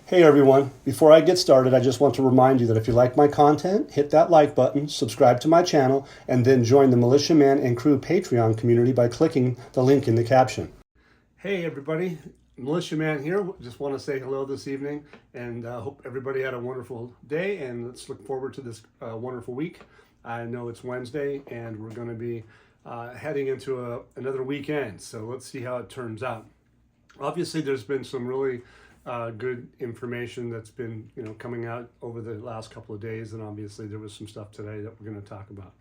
Hey everyone, before I get started, I just want to remind you that if you like my content, hit that like button, subscribe to my channel, and then join the Militiaman and Crew Patreon community by clicking the link in the caption. Hey everybody, Militiaman here. Just want to say hello this evening and hope everybody had a wonderful day, and let's look forward to this wonderful week. I know it's Wednesday and we're going to be heading into another weekend, so let's see how it turns out. Obviously, there's been some really good information that's been coming out over the last couple of days, and obviously there was some stuff today that we're going to talk about.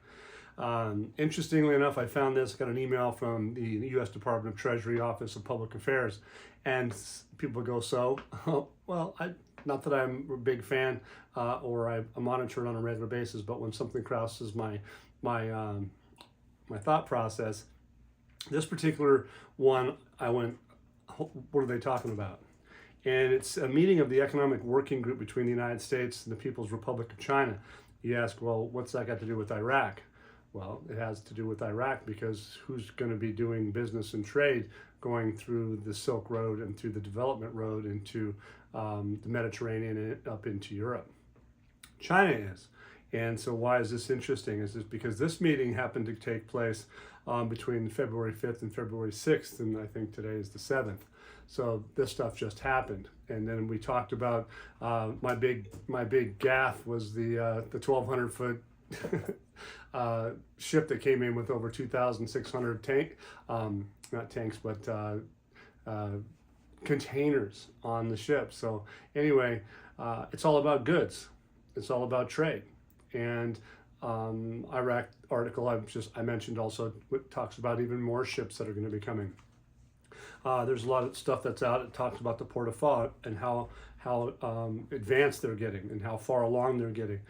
Interestingly enough, I found this, got an email from the U.S. Department of Treasury Office of Public Affairs, and people go, well, not that I'm a big fan or I monitor it on a regular basis, but when something crosses my thought process, this particular one, I went, what are they talking about? And it's a meeting of the Economic Working Group between the United States and the People's Republic of China. You ask, well, what's that got to do with Iraq? Well, it has to do with Iraq because who's going to be doing business and trade going through the Silk Road and through the Development Road into the Mediterranean and up into Europe? China is. And so why is this interesting? Is this because this meeting happened to take place between February 5th and February 6th, and I think today is the 7th. So this stuff just happened. And then we talked about my big gaffe was the 1,200 foot ship that came in with over 2,600 not tanks, but containers on the ship. So anyway, it's all about goods. It's all about trade. And Iraq article I mentioned also talks about even more ships that are going to be coming. There's a lot of stuff that's out. It talks about the Port of Fa and how advanced they're getting and how far along they're getting.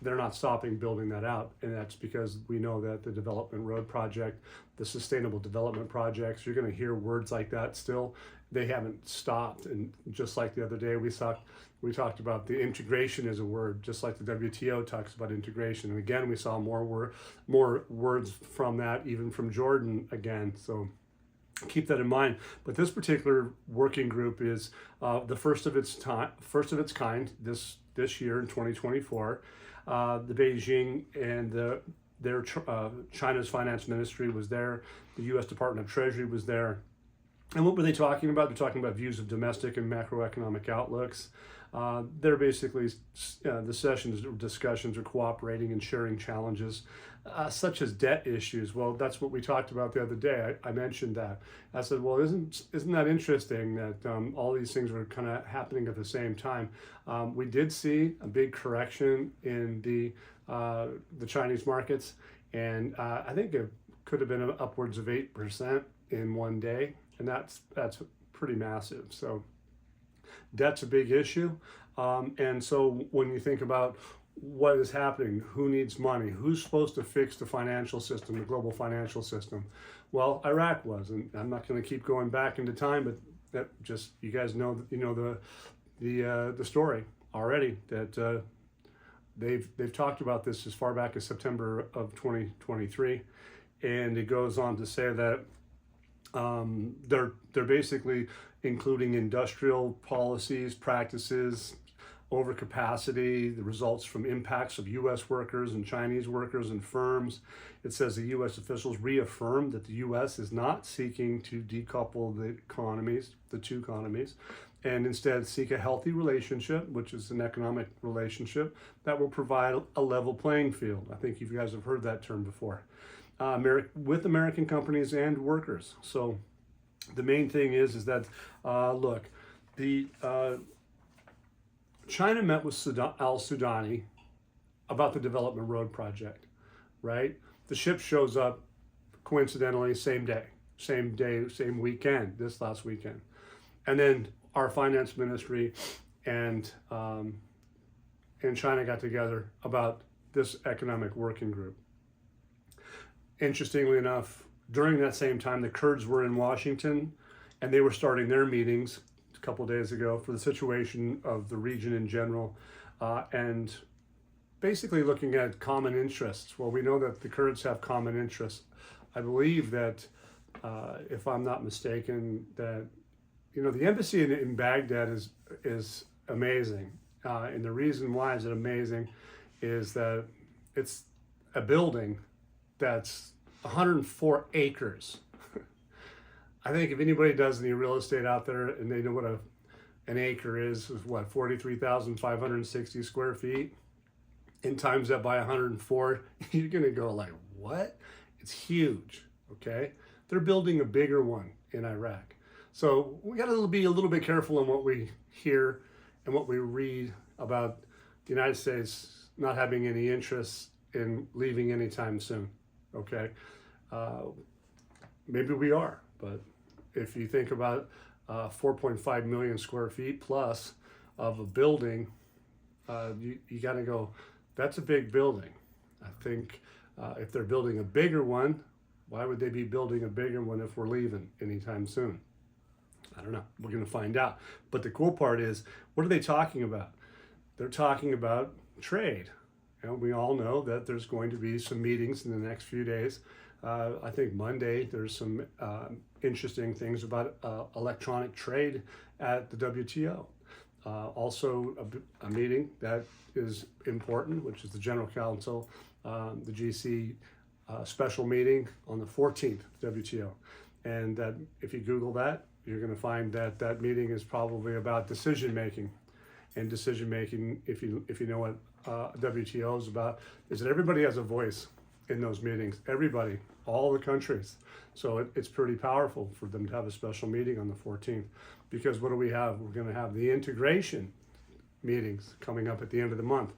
They're not stopping building that out, and that's because we know that the Development Road Project, the Sustainable Development Projects, you're going to hear words like that still. They haven't stopped, and just like the other day we talked about the integration as a word, just like the WTO talks about integration. And again, we saw more words from that, even from Jordan again. So keep that in mind. But this particular working group is the first of its kind this year in 2024. The Beijing and their China's finance ministry was there. The U.S. Department of Treasury was there. And what were they talking about? They're talking about views of domestic and macroeconomic outlooks. They're basically the sessions or discussions are cooperating and sharing challenges, such as debt issues. Well, that's what we talked about the other day. I mentioned that. I said, well, isn't that interesting that all these things were kind of happening at the same time? We did see a big correction in the Chinese markets, and I think it could have been upwards of 8% in one day, and that's pretty massive. So debt's a big issue. And so when you think about what is happening, who needs money, who's supposed to fix the financial system, the global financial system? Well, Iraq was, and I'm not going to keep going back into time, but that just, you guys know, the story already, that they've talked about this as far back as September of 2023. And it goes on to say that they're basically including industrial policies, practices, overcapacity, the results from impacts of U.S. workers and Chinese workers and firms. It says the U.S. officials reaffirmed that the U.S. is not seeking to decouple the two economies, and instead seek a healthy relationship, which is an economic relationship that will provide a level playing field. I think you guys have heard that term before. With American companies and workers. So the main thing is that, look, China met with Sudani about the Development Road Project, right? The ship shows up coincidentally same day, same weekend, this last weekend. And then our finance ministry and China got together about this economic working group. Interestingly enough, during that same time, the Kurds were in Washington, and they were starting their meetings a couple days ago for the situation of the region in general, and basically looking at common interests. Well, we know that the Kurds have common interests. I believe that, if I'm not mistaken, that The embassy in Baghdad is amazing, and the reason why is it amazing is that it's a building that's 104 acres. I think if anybody does any real estate out there and they know what an acre is what, 43,560 square feet, and times that by 104, you're gonna go like, what? It's huge, okay? They're building a bigger one in Iraq. So we gotta be a little bit careful on what we hear and what we read about the United States not having any interest in leaving anytime soon, okay? Maybe we are, but if you think about 4.5 million square feet plus of a building, you gotta go, that's a big building. I think if they're building a bigger one, why would they be building a bigger one if we're leaving anytime soon? I don't know. We're going to find out. But the cool part is, what are they talking about? They're talking about trade. We all know that there's going to be some meetings in the next few days. I think Monday there's some interesting things about electronic trade at the WTO. Also a meeting that is important, which is the General Council, the GC special meeting on the 14th, WTO. And that if you Google that, you're going to find that that meeting is probably about decision making. And decision making, if you know what WTO is about, is that everybody has a voice in those meetings. Everybody, all the countries. So it's pretty powerful for them to have a special meeting on the 14th. Because what do we have? We're going to have the integration meetings coming up at the end of the month.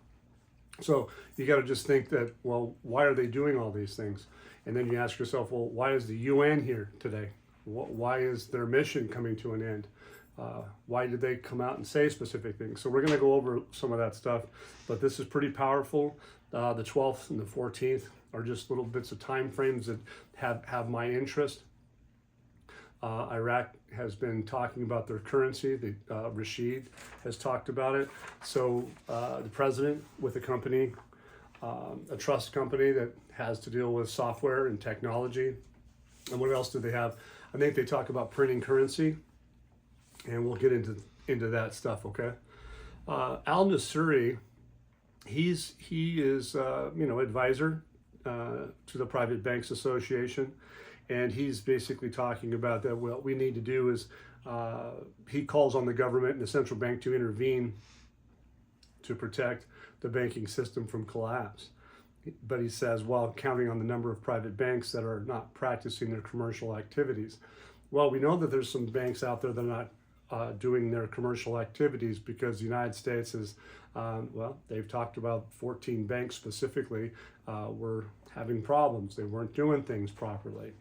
So you got to just think that, well, why are they doing all these things? And then you ask yourself, well, why is the UN here today? Why is their mission coming to an end? Why did they come out and say specific things? So we're going to go over some of that stuff, but this is pretty powerful. The 12th and the 14th are just little bits of time frames that have my interest. Iraq has been talking about their currency. Rashid has talked about it. So the president with a company, a trust company that has to deal with software and technology. And what else do they have? I think they talk about printing currency, and we'll get into that stuff, okay? Al Nasuri, he is advisor to the Private Banks Association, and he's basically talking about that what we need to do is, he calls on the government and the central bank to intervene to protect the banking system from collapse. But he says, while counting on the number of private banks that are not practicing their commercial activities. Well, we know that there's some banks out there that are not doing their commercial activities because the United States is, they've talked about 14 banks specifically were having problems. They weren't doing things properly.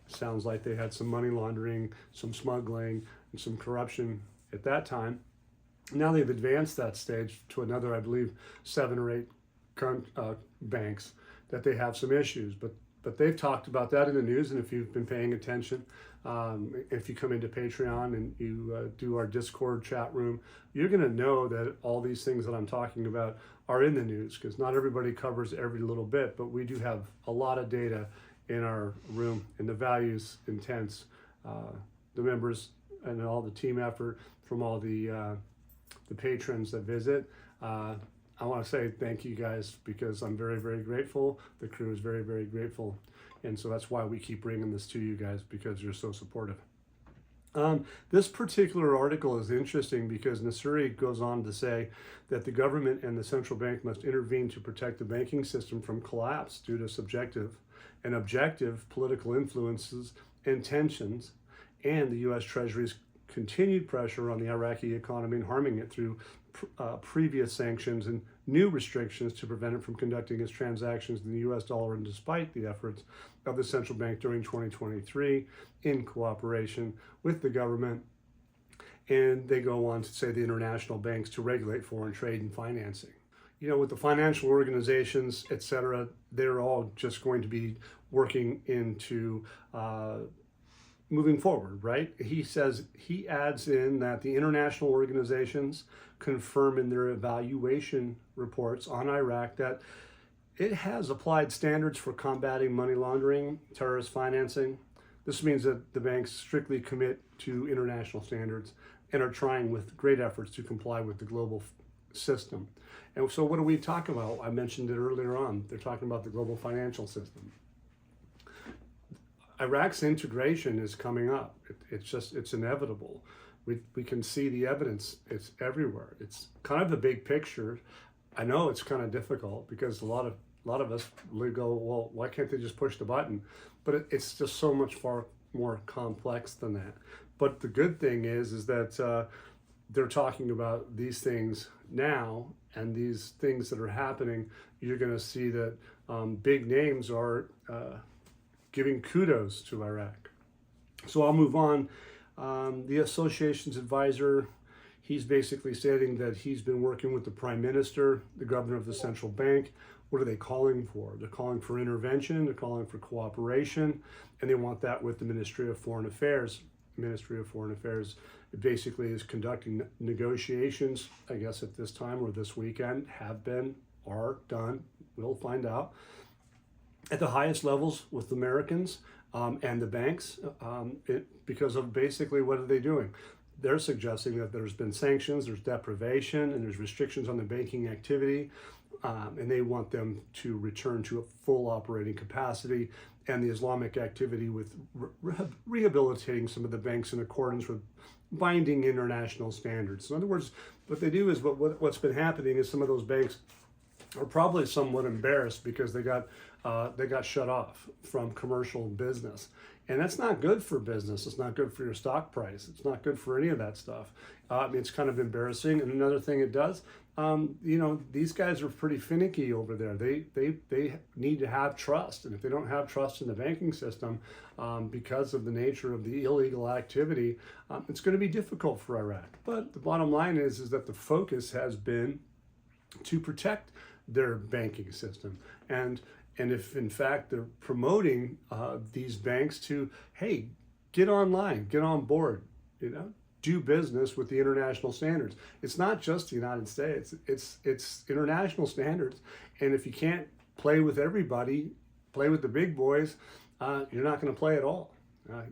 Sounds like they had some money laundering, some smuggling, and some corruption at that time. Now they've advanced that stage to another, I believe, 7 or 8 banks that they have some issues, but they've talked about that in the news. And if you've been paying attention, if you come into Patreon and you do our Discord chat room, you're going to know that all these things that I'm talking about are in the news, because not everybody covers every little bit, but we do have a lot of data in our room, and the value's intense. The members and all the team effort from all the patrons that visit. I want to say thank you guys, because I'm very, very grateful. The crew is very, very grateful. And so that's why we keep bringing this to you guys, because you're so supportive. This particular article is interesting because Nasuri goes on to say that the government and the central bank must intervene to protect the banking system from collapse due to subjective and objective political influences and tensions, and the U.S. Treasury's continued pressure on the Iraqi economy and harming it through previous sanctions and new restrictions to prevent it from conducting its transactions in the U.S. dollar, and despite the efforts of the central bank during 2023 in cooperation with the government. And they go on to say the international banks to regulate foreign trade and financing. With the financial organizations, et cetera, they're all just going to be working into moving forward, right? He adds in that the international organizations confirm in their evaluation reports on Iraq that it has applied standards for combating money laundering, terrorist financing, This means that the banks strictly commit to international standards and are trying with great efforts to comply with the global system. And so what do we talk about? I mentioned it earlier on. They're talking about the global financial system. Iraq's integration is coming up. It's inevitable. We can see the evidence. It's everywhere. It's kind of the big picture. I know it's kind of difficult because a lot of us would go, well, why can't they just push the button? But it's just so much far more complex than that. But the good thing is that they're talking about these things now, and these things that are happening. You're going to see that big names are giving kudos to Iraq. So I'll move on. The association's advisor, he's basically stating that he's been working with the prime minister, the governor of the central bank. What are they calling for? They're calling for intervention, they're calling for cooperation, and they want that with the Ministry of Foreign Affairs. The Ministry of Foreign Affairs basically is conducting negotiations, I guess at this time or this weekend, have been, are done, we'll find out, at the highest levels with Americans and the banks, because of basically what are they doing? They're suggesting that there's been sanctions, there's deprivation, and there's restrictions on the banking activity, and they want them to return to a full operating capacity, and the Islamic activity with rehabilitating some of the banks in accordance with binding international standards. So in other words, what they do is what's been happening is some of those banks are probably somewhat embarrassed because they got shut off from commercial business. And that's not good for business. It's not good for your stock price. It's not good for any of that stuff. It's kind of embarrassing. And another thing it does, these guys are pretty finicky over there. They need to have trust. And if they don't have trust in the banking system because of the nature of the illegal activity, it's going to be difficult for Iraq. But the bottom line is that the focus has been to protect their banking system. And if in fact they're promoting these banks to, hey, get online, get on board, do business with the international standards. It's not just the United States, it's international standards. And if you can't play with everybody, play with the big boys, you're not going to play at all.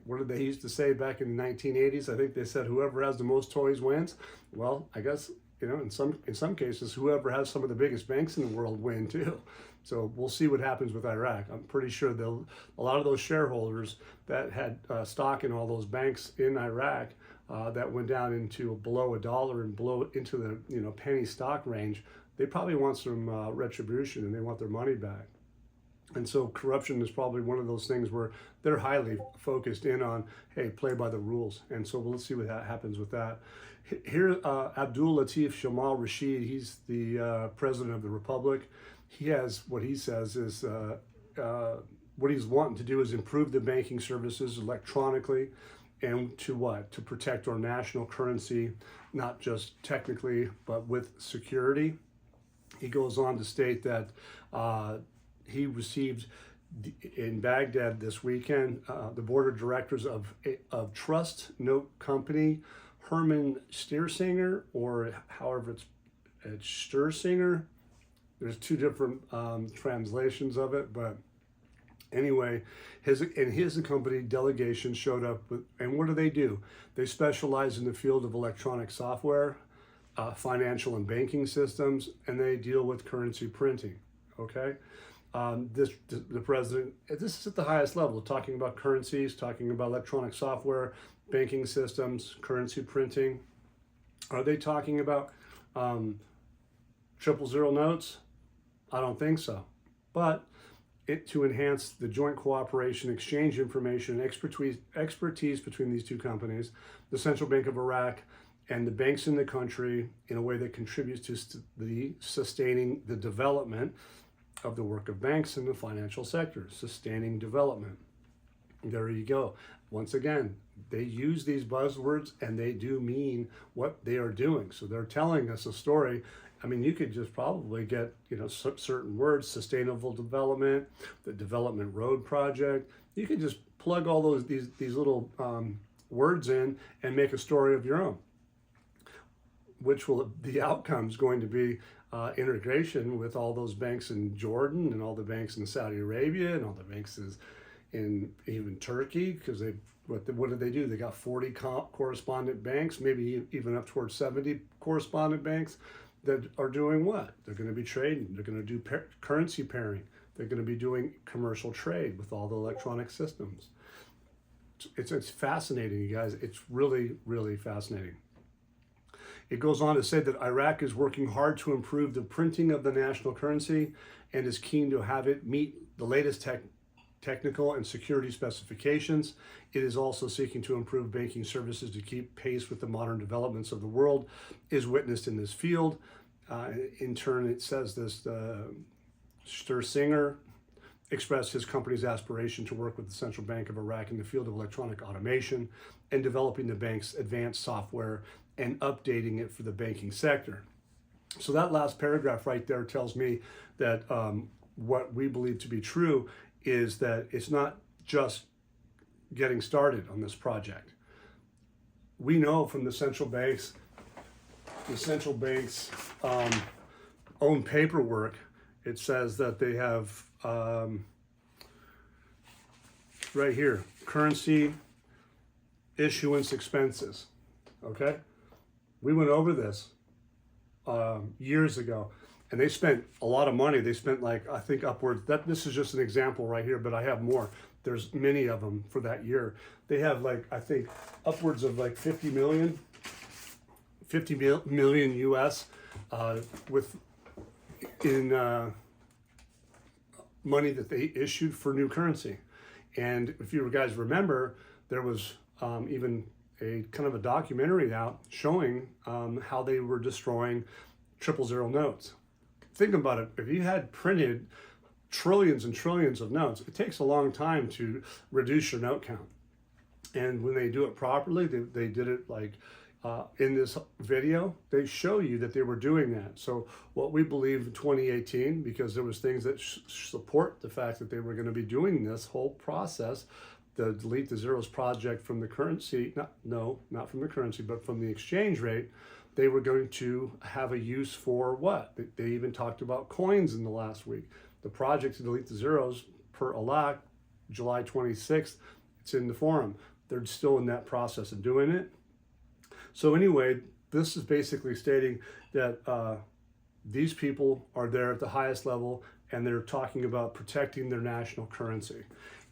What did they used to say back in the 1980s? I think they said whoever has the most toys wins. Well, I guess in some cases, whoever has some of the biggest banks in the world win too. So we'll see what happens with Iraq. I'm pretty sure a lot of those shareholders that had stock in all those banks in Iraq that went down into below $1 and below into the penny stock range, they probably want some retribution and they want their money back. And so corruption is probably one of those things where they're highly focused in on, hey, play by the rules. And so let's see what happens with that. Here, Abdul Latif Shamal Rashid, he's the president of the Republic. He has what he says is what he's wanting to do is improve the banking services electronically, and to what? To protect our national currency, not just technically, but with security. He goes on to state that he received in Baghdad this weekend the board of directors of Trust Note Company, Herman Stiersinger, or however it's Stiersinger. There's two different translations of it, but anyway, his company delegation showed up with, and what do? They specialize in the field of electronic software, financial and banking systems, and they deal with currency printing. Okay, the president. This is at the highest level, talking about currencies, talking about electronic software, banking systems, currency printing. Are they talking about 000 notes? I don't think so. But to enhance the joint cooperation, exchange information, and expertise between these two companies, the Central Bank of Iraq and the banks in the country, in a way that contributes to the sustaining the development of the work of banks in the financial sector, sustaining development. There you go. Once again, they use these buzzwords and they do mean what they are doing. So they're telling us a story. I mean, you could just probably get, certain words, sustainable development, the development road project. You could just plug all these little words in and make a story of your own, which the outcome is going to be integration with all those banks in Jordan and all the banks in Saudi Arabia and all the banks in even Turkey, because what did they do? They got 40 correspondent banks, maybe even up towards 70 correspondent banks that are doing what? They're going to be trading. They're going to do currency pairing. They're going to be doing commercial trade with all the electronic systems. It's fascinating, you guys. It's really, really fascinating. It goes on to say that Iraq is working hard to improve the printing of the national currency and is keen to have it meet the latest technical and security specifications. It is also seeking to improve banking services to keep pace with the modern developments of the world is witnessed in this field. In turn, it says this, Sturzinger expressed his company's aspiration to work with the Central Bank of Iraq in the field of electronic automation and developing the bank's advanced software and updating it for the banking sector. So that last paragraph right there tells me that what we believe to be true is that it's not just getting started on this project. We know from the central bank's own paperwork, it says that they have right here, currency issuance expenses, okay? We went over this years ago, and they spent a lot of money. They spent like, I think upwards, this is just an example right here, but I have more. There's many of them for that year. They have like, I think upwards of like 50 million US in money that they issued for new currency. And if you guys remember, there was even a kind of a documentary out showing how they were destroying 000 notes. Think about it. If you had printed trillions and trillions of notes, it takes a long time to reduce your note count. And when they do it properly, they did it like in this video, they show you that they were doing that. So what we believe in 2018, because there was things that support the fact that they were going to be doing this whole process, the Delete the Zeros project from the currency, not from the currency, but from the exchange rate, they were going to have a use for what? They even talked about coins in the last week. The project to delete the zeros per ALAC, July 26th, it's in the forum. They're still in that process of doing it. So anyway, this is basically stating that these people are there at the highest level and they're talking about protecting their national currency.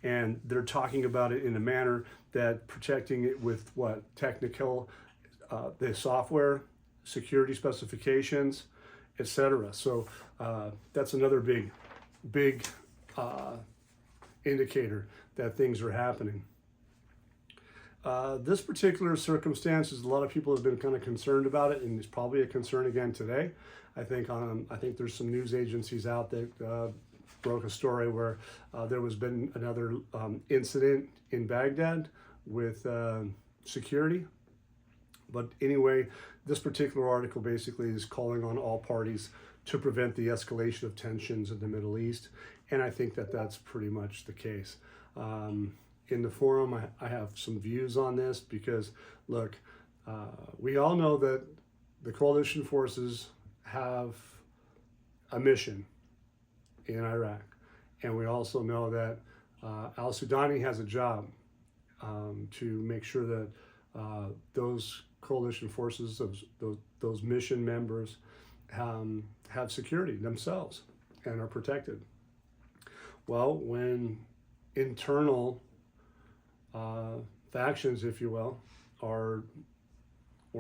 And they're talking about it in a manner that protecting it with what? Technical, the software, security specifications, etc. So that's another big indicator that things are happening. This particular circumstance is a lot of people have been kind of concerned about it, and it's probably a concern again today. I think there's some news agencies out that broke a story where there was been another incident in Baghdad with security. But anyway, this particular article basically is calling on all parties to prevent the escalation of tensions in the Middle East, and I think that that's pretty much the case. In the forum, I have some views on this because, look, we all know that the coalition forces have a mission in Iraq, and we also know that al-Sudani has a job to make sure that those coalition forces, those mission members, have security themselves and are protected. Well, when internal factions, if you will, or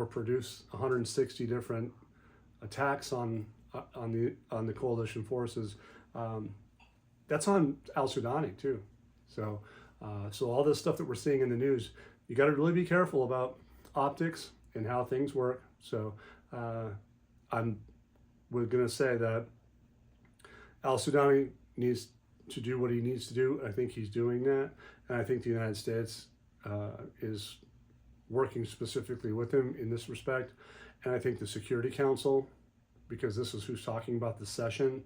produce 160 different attacks on the coalition forces, that's on al-Sudani too. So all this stuff that we're seeing in the news, you got to really be careful about optics and how things work. So we're going to say that al-Sudani needs to do what he needs to do. I think he's doing that. And I think the United States is working specifically with him in this respect. And I think the Security Council, because this is who's talking about the session,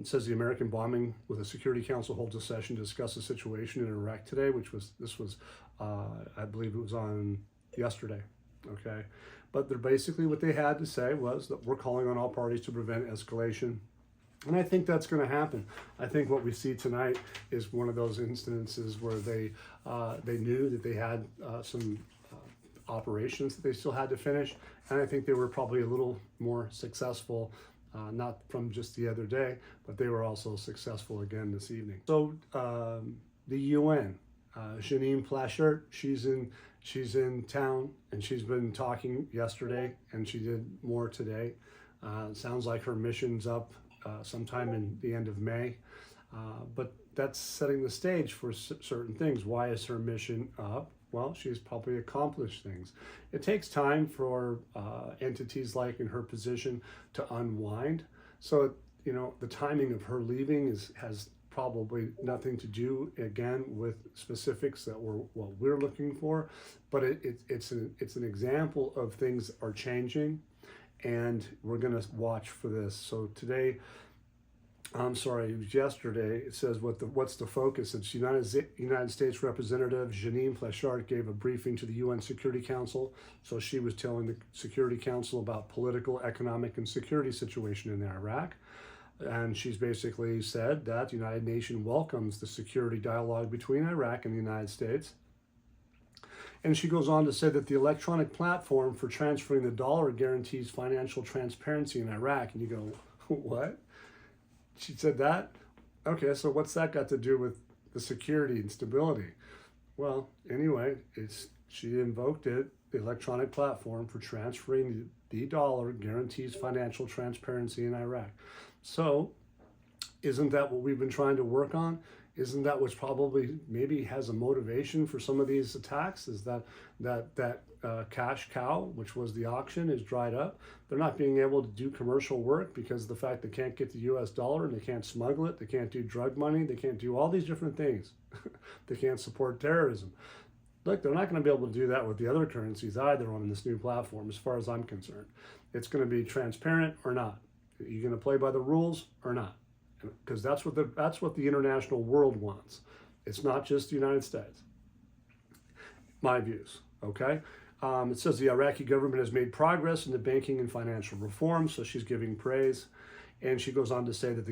says the American bombing with the Security Council holds a session to discuss the situation in Iraq today, this was I believe it was on yesterday, okay? But they're basically, what they had to say was that we're calling on all parties to prevent escalation And I think that's going to happen. I think what we see tonight is one of those instances where they knew that they had some operations that they still had to finish, and I think they were probably a little more successful, not from just the other day, but they were also successful again this evening. So the UN, Janine Plashert, she's in town, and she's been talking yesterday, and she did more today. Sounds like her mission's up sometime in the end of May, but that's setting the stage for certain things. Why is her mission up? Well, she's probably accomplished things. It takes time for entities like in her position to unwind. So, the timing of her leaving has probably nothing to do, again, with specifics that what we're looking for, but it's an example of things are changing, and we're going to watch for this. So today, I'm sorry, it was yesterday. It says what's the focus? It's United States Representative Janine Plashert gave a briefing to the UN Security Council. So she was telling the Security Council about political, economic, and security situation in Iraq. And she's basically said that the United Nations welcomes the security dialogue between Iraq and the United States. And she goes on to say that the electronic platform for transferring the dollar guarantees financial transparency in Iraq. And you go, what? She said that? Okay, so what's that got to do with the security and stability? Well, anyway, she invoked it. The electronic platform for transferring the dollar guarantees financial transparency in Iraq. So, isn't that what we've been trying to work on? Isn't that what's probably maybe has a motivation for some of these attacks? Is that cash cow, which was the auction, is dried up? They're not being able to do commercial work because of the fact they can't get the U.S. dollar, and they can't smuggle it, they can't do drug money, they can't do all these different things. They can't support terrorism. Look, they're not going to be able to do that with the other currencies either on this new platform, as far as I'm concerned. It's going to be transparent or not. Are you going to play by the rules or not? Because that's what the international world wants. It's not just the United States. My views, okay? It says the Iraqi government has made progress in the banking and financial reform, so she's giving praise. And she goes on to say that the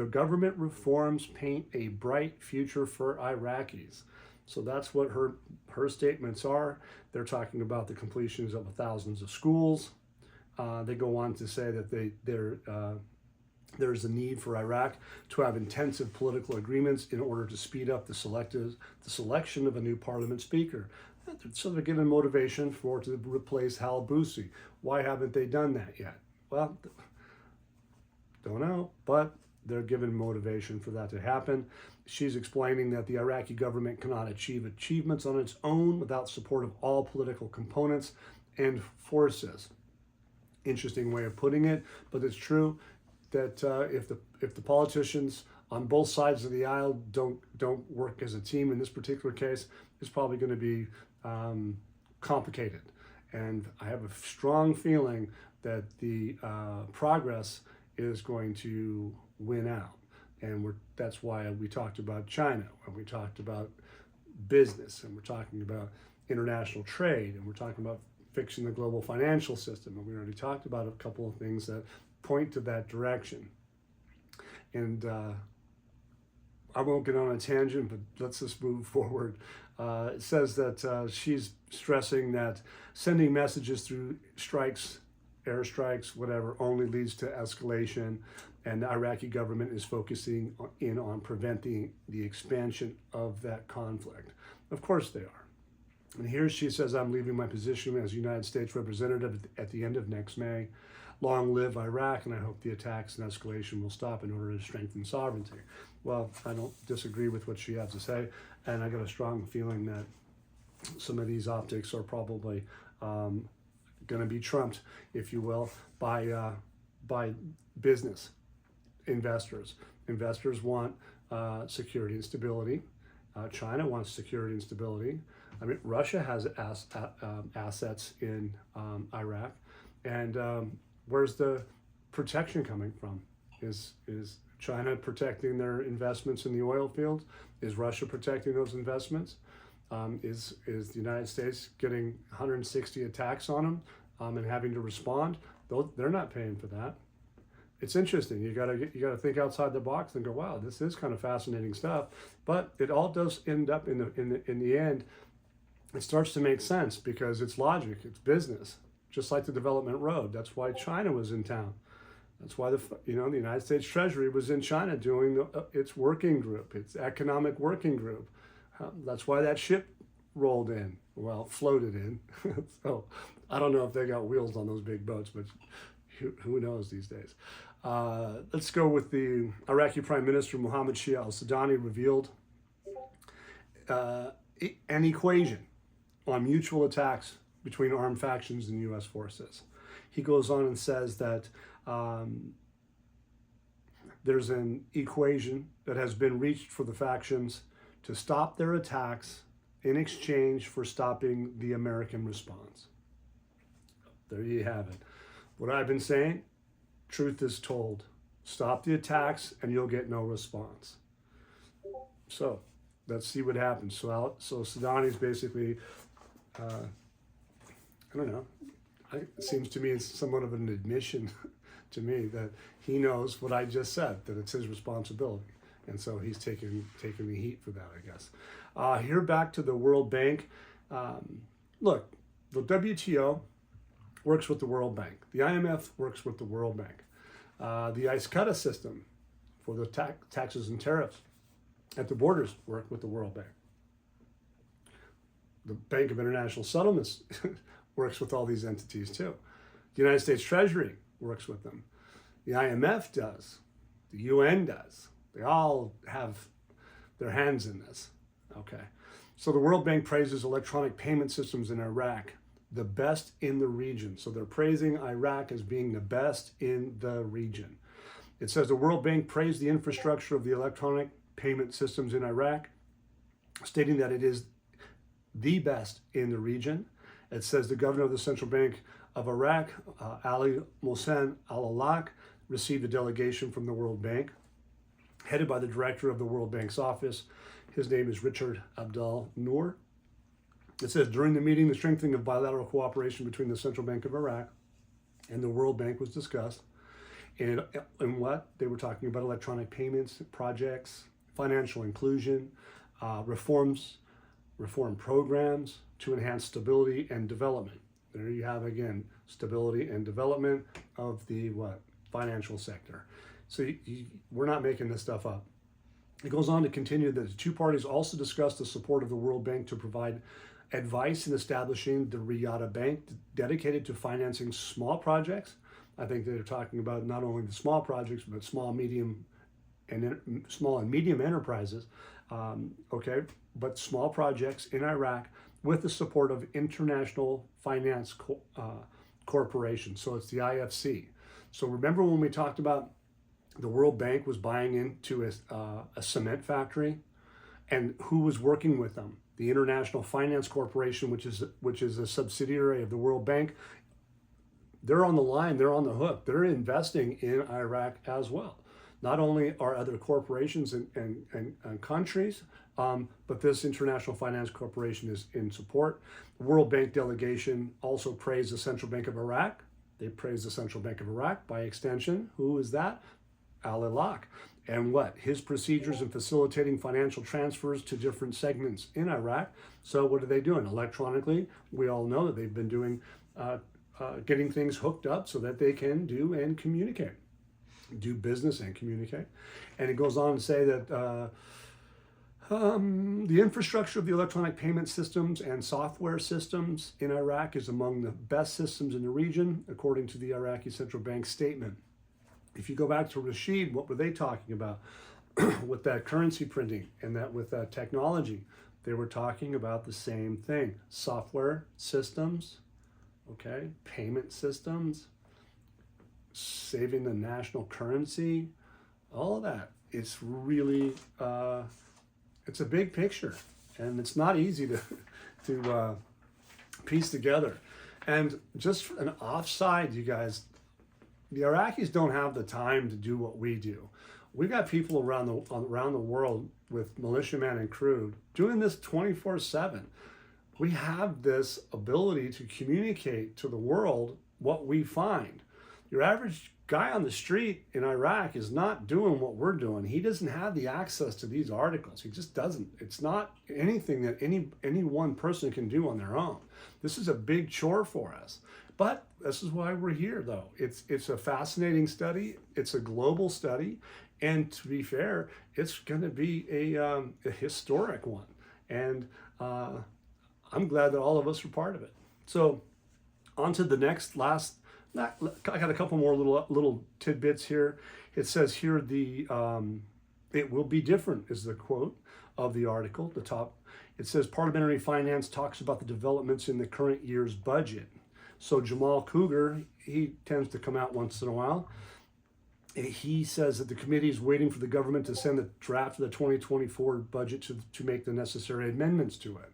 government reforms paint a bright future for Iraqis. So that's what her statements are. They're talking about the completions of thousands of schools. They go on to say that there's a need for Iraq to have intensive political agreements in order to speed up the selection of a new parliament speaker. So they're giving motivation to replace Hal Boosi. Why haven't they done that yet? Well, don't know, but they're given motivation for that to happen. She's explaining that the Iraqi government cannot achieve achievements on its own without support of all political components and forces. Interesting way of putting it, but it's true that if the politicians on both sides of the aisle don't work as a team in this particular case, it's probably going to be complicated. And I have a strong feeling that the progress is going to win out. And that's why we talked about China, and we talked about business, and we're talking about international trade, and we're talking about fixing the global financial system. And we already talked about a couple of things that point to that direction. And I won't get on a tangent, but let's just move forward. It says that she's stressing that sending messages through strikes, airstrikes, whatever, only leads to escalation, and the Iraqi government is focusing in on preventing the expansion of that conflict. Of course they are. And here she says, I'm leaving my position as United States representative at the end of next May. Long live Iraq, and I hope the attacks and escalation will stop in order to strengthen sovereignty. Well, I don't disagree with what she has to say, and I got a strong feeling that some of these optics are probably going to be trumped, if you will, by business investors. Investors want security and stability. China wants security and stability. I mean, Russia has assets in Iraq, and where's the protection coming from? Is China protecting their investments in the oil fields? Is Russia protecting those investments? Is the United States getting 160 attacks on them and having to respond? They're not paying for that. It's interesting. You gotta think outside the box and go, wow, this is kind of fascinating stuff. But it all does end up in the end. It starts to make sense because it's logic, it's business, just like the development road. That's why China was in town. That's why the United States Treasury was in China doing its working group, its economic working group. That's why that ship rolled in, well, floated in. So I don't know if they got wheels on those big boats, but who knows these days. Let's go with the Iraqi Prime Minister Mohammed Shia al-Sudani revealed an equation on mutual attacks between armed factions and U.S. forces. He goes on and says that there's an equation that has been reached for the factions to stop their attacks in exchange for stopping the American response. There you have it. What I've been saying, truth is told. Stop the attacks and you'll get no response. So let's see what happens. So Sudani's basically, I don't know, it seems to me it's somewhat of an admission to me that he knows what I just said, that it's his responsibility. And so he's taking the heat for that, I guess. Here back to the World Bank. Look, the WTO works with the World Bank. The IMF works with the World Bank. The ISCUTA system for the taxes and tariffs at the borders work with the World Bank. The Bank of International Settlements works with all these entities too. The United States Treasury works with them. The IMF does. The UN does. They all have their hands in this. Okay. So the World Bank praises electronic payment systems in Iraq, the best in the region. So they're praising Iraq as being the best in the region. It says the World Bank praised the infrastructure of the electronic payment systems in Iraq, stating that it is the best in the region. It says the governor of the Central Bank of Iraq, Ali Mohsen Al-Alaq, received a delegation from the World Bank, headed by the director of the World Bank's office. His name is Richard Abdel Noor. It says during the meeting, the strengthening of bilateral cooperation between the Central Bank of Iraq and the World Bank was discussed. And what? They were talking about electronic payments, projects, financial inclusion, reform programs to enhance stability and development. There you have again, stability and development of the financial sector. So we're not making this stuff up. It goes on to continue that the two parties also discussed the support of the World Bank to provide advice in establishing the Riyadh Bank dedicated to financing small projects. I think they're talking about not only the small projects, but small and medium enterprises. But small projects in Iraq with the support of International Finance Corporation. So it's the IFC. So remember when we talked about the World Bank was buying into a cement factory, and who was working with them? The International Finance Corporation, which is a subsidiary of the World Bank. They're on the line, they're on the hook. They're investing in Iraq as well. Not only are other corporations and countries, but this International Finance Corporation is in support. The World Bank delegation also praised the Central Bank of Iraq. They praised the Central Bank of Iraq by extension. Who is that? Al-Alaq. And what? His procedures in facilitating financial transfers to different segments in Iraq. So what are they doing? Electronically, we all know that they've been doing, getting things hooked up so that they can do and communicate. Do business and communicate. And it goes on to say that the infrastructure of the electronic payment systems and software systems in Iraq is among the best systems in the region, according to the Iraqi Central Bank statement. If you go back to Rashid, what were they talking about with that currency printing and that with that technology? They were talking about the same thing. Software systems, okay, payment systems, saving the national currency, all of that. It's really, it's a big picture, and it's not easy to piece together. And just an offside, you guys, the Iraqis don't have the time to do what we do. We got people around the world with militiamen and crew doing this 24/7. We have this ability to communicate to the world what we find. Your average guy on the street in Iraq is not doing what we're doing. He doesn't have the access to these articles. He just doesn't. It's not anything that any one person can do on their own. This is a big chore for us. But this is why we're here, though. It's a fascinating study. It's a global study, and to be fair, it's going to be a historic one. And I'm glad that all of us are part of it. So, on to the last. I got a couple more little tidbits here. It says here it will be different is the quote of the article. The top. It says parliamentary finance talks about the developments in the current year's budget. So Jamal Cougar, he tends to come out once in a while. He says that the committee is waiting for the government to send the draft of the 2024 budget to make the necessary amendments to it.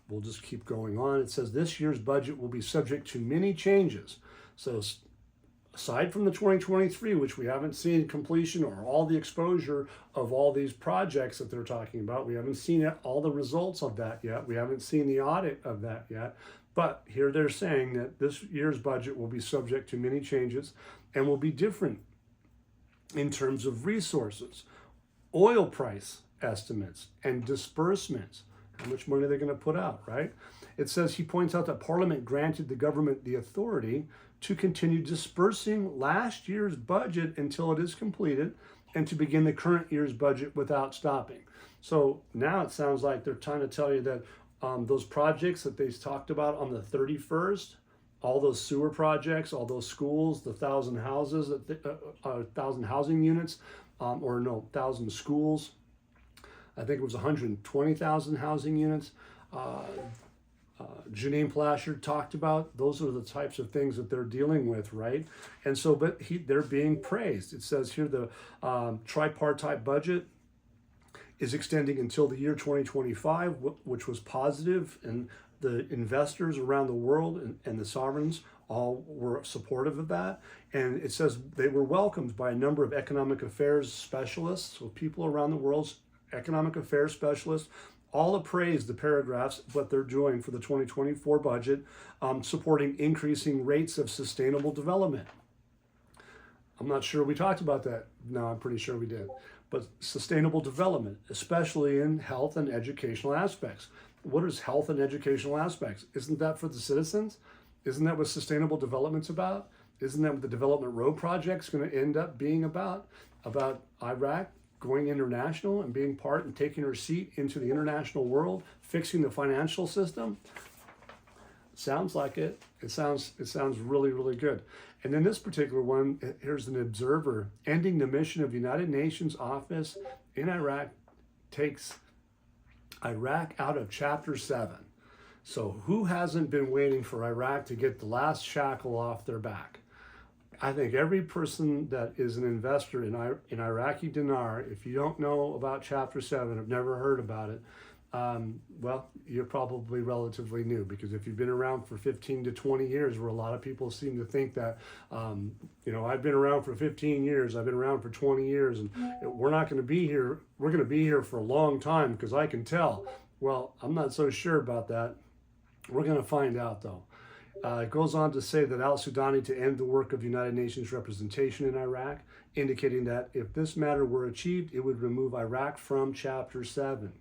We'll just keep going on. It says this year's budget will be subject to many changes. So aside from the 2023, which we haven't seen completion or all the exposure of all these projects that they're talking about, we haven't seen all the results of that yet. We haven't seen the audit of that yet. But here they're saying that this year's budget will be subject to many changes and will be different in terms of resources, oil price estimates, and disbursements. How much money they're going to put out, right? It says he points out that Parliament granted the government the authority to continue dispersing last year's budget until it is completed and to begin the current year's budget without stopping. So now it sounds like they're trying to tell you that those projects that they talked about on the 31st, all those sewer projects, all those schools, the 1,000 houses, 1,000 housing units, 1,000 schools. I think it was 120,000 housing units. Janine Plasher talked about. Those are the types of things that they're dealing with, right? And so, they're being praised. It says here the tripartite budget is extending until the year 2025, which was positive, and the investors around the world and the sovereigns all were supportive of that. And it says they were welcomed by a number of economic affairs specialists, so people around the world's economic affairs specialists, all appraised the paragraphs, what they're doing for the 2024 budget, supporting increasing rates of sustainable development. I'm not sure we talked about that. No, I'm pretty sure we did. But sustainable development, especially in health and educational aspects. What is health and educational aspects? Isn't that for the citizens? Isn't that what sustainable development's about? Isn't that what the Development Road Project's going to end up being about? About Iraq going international and being part and taking her seat into the international world, fixing the financial system? Sounds like it. It sounds really, really good. And then this particular one, here's an observer. Ending the mission of the United Nations office in Iraq takes Iraq out of Chapter 7. So who hasn't been waiting for Iraq to get the last shackle off their back? I think every person that is an investor in Iraqi dinar, if you don't know about Chapter 7, have never heard about it, well, you're probably relatively new, because if you've been around for 15 to 20 years, where a lot of people seem to think that, I've been around for 15 years, I've been around for 20 years, and we're not going to be here. We're going to be here for a long time because I can tell. Well, I'm not so sure about that. We're going to find out, though. It goes on to say that al-Sudani to end the work of the United Nations representation in Iraq, indicating that if this matter were achieved, it would remove Iraq from Chapter 7.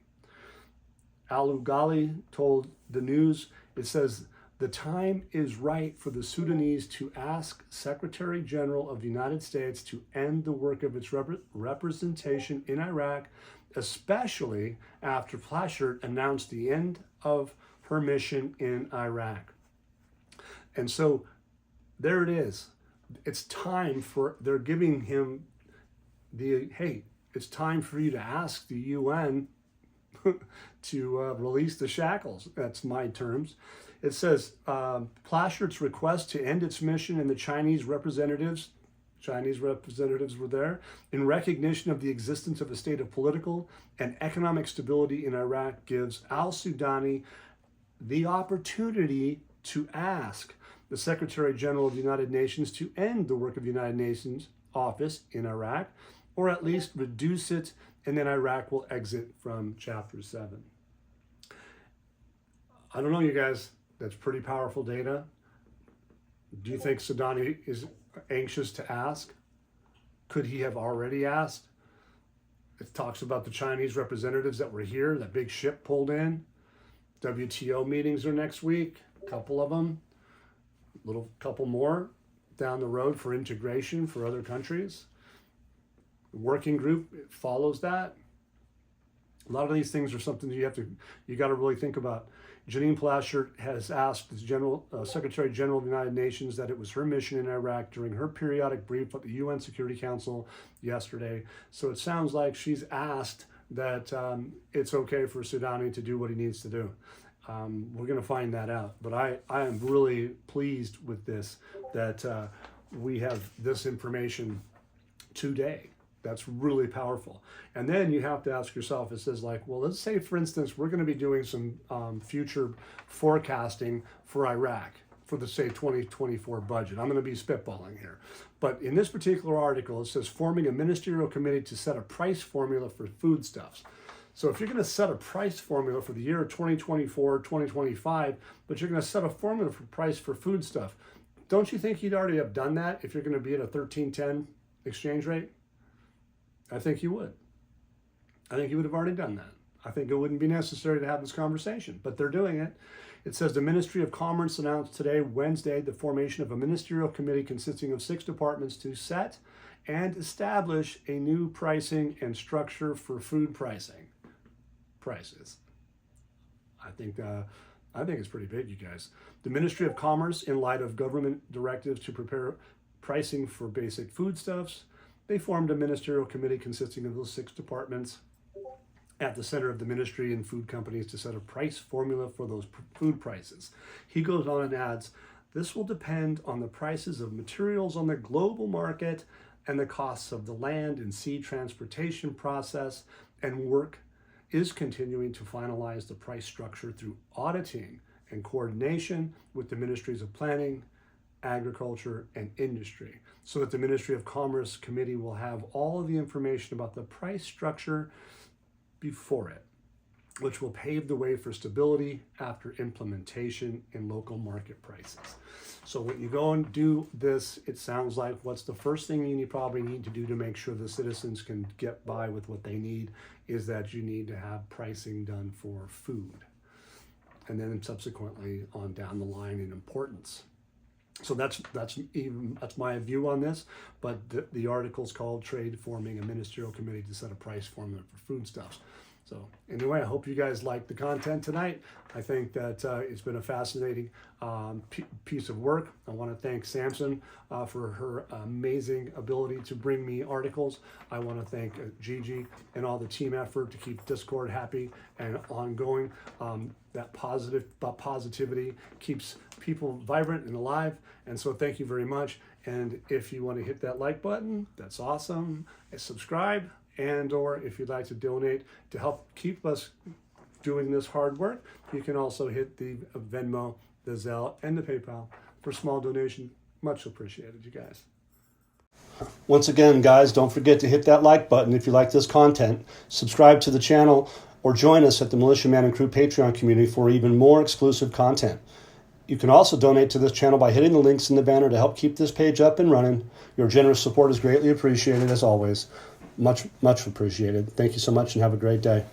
Al-Ughali told the news, it says, the time is right for the Sudanese to ask Secretary General of the United States to end the work of its representation in Iraq, especially after Plashert announced the end of her mission in Iraq. And so there it is. It's time they're giving him hey, it's time for you to ask the UN to release the shackles. That's my terms. It says Plashert's request to end its mission and the Chinese representatives were there, in recognition of the existence of a state of political and economic stability in Iraq, gives al-Sudani the opportunity to ask the Secretary General of the United Nations to end the work of the United Nations office in Iraq, or at least reduce it, and then Iraq will exit from Chapter 7. I don't know, you guys. That's pretty powerful data. Do you think Sudani is anxious to ask? Could he have already asked? It talks about the Chinese representatives that were here, that big ship pulled in. WTO meetings are next week, a couple of them, little couple more down the road for integration for other countries. The working group follows that. A lot of these things are something you got to really think about. Janine Plasher has asked the Secretary General of the United Nations that it was her mission in Iraq during her periodic brief at the UN Security Council yesterday. So it sounds like she's asked that it's okay for Sudani to do what he needs to do. We're going to find that out. But I am really pleased with this, that we have this information today. That's really powerful. And then you have to ask yourself, it says like, well, let's say, for instance, we're going to be doing some future forecasting for Iraq for the, say, 2024 budget. I'm going to be spitballing here. But in this particular article, it says forming a ministerial committee to set a price formula for foodstuffs. So if you're going to set a price formula for the year 2024, 2025, but you're going to set a formula for price for foodstuff, don't you think you'd already have done that if you're going to be at a 13.10 exchange rate? I think you would. I think you would have already done that. I think it wouldn't be necessary to have this conversation, but they're doing it. It says the Ministry of Commerce announced today, Wednesday, the formation of a ministerial committee consisting of 6 departments to set and establish a new pricing and structure for food prices. I think it's pretty big, you guys. The Ministry of Commerce, in light of government directives to prepare pricing for basic foodstuffs, they formed a ministerial committee consisting of those 6 departments at the center of the ministry and food companies to set a price formula for those food prices. He goes on and adds, this will depend on the prices of materials on the global market and the costs of the land and sea transportation process, and work is continuing to finalize the price structure through auditing and coordination with the ministries of planning, agriculture, and industry, so that the Ministry of Commerce committee will have all of the information about the price structure before it, which will pave the way for stability after implementation in local market prices. So when you go and do this, it sounds like what's the first thing you probably need to do to make sure the citizens can get by with what they need is that you need to have pricing done for food. And then subsequently on down the line in importance. So that's my view on this, but the article's called Trade Forming a Ministerial Committee to Set a Price Formula for Foodstuffs. So anyway, I hope you guys liked the content tonight. I think that it's been a fascinating piece of work. I want to thank Samson for her amazing ability to bring me articles. I want to thank Gigi and all the team effort to keep Discord happy and ongoing. That positivity keeps people vibrant and alive. And so thank you very much. And if you want to hit that like button, that's awesome. And subscribe. And or if you'd like to donate to help keep us doing this hard work, you can also hit the Venmo, the Zelle, and the PayPal for small donation. Much appreciated, you guys. Once again, guys, don't forget to hit that like button if you like this content. Subscribe to the channel or join us at the Militia Man and Crew Patreon community for even more exclusive content. You can also donate to this channel by hitting the links in the banner to help keep this page up and running. Your generous support is greatly appreciated, as always. Much appreciated. Thank you so much and have a great day.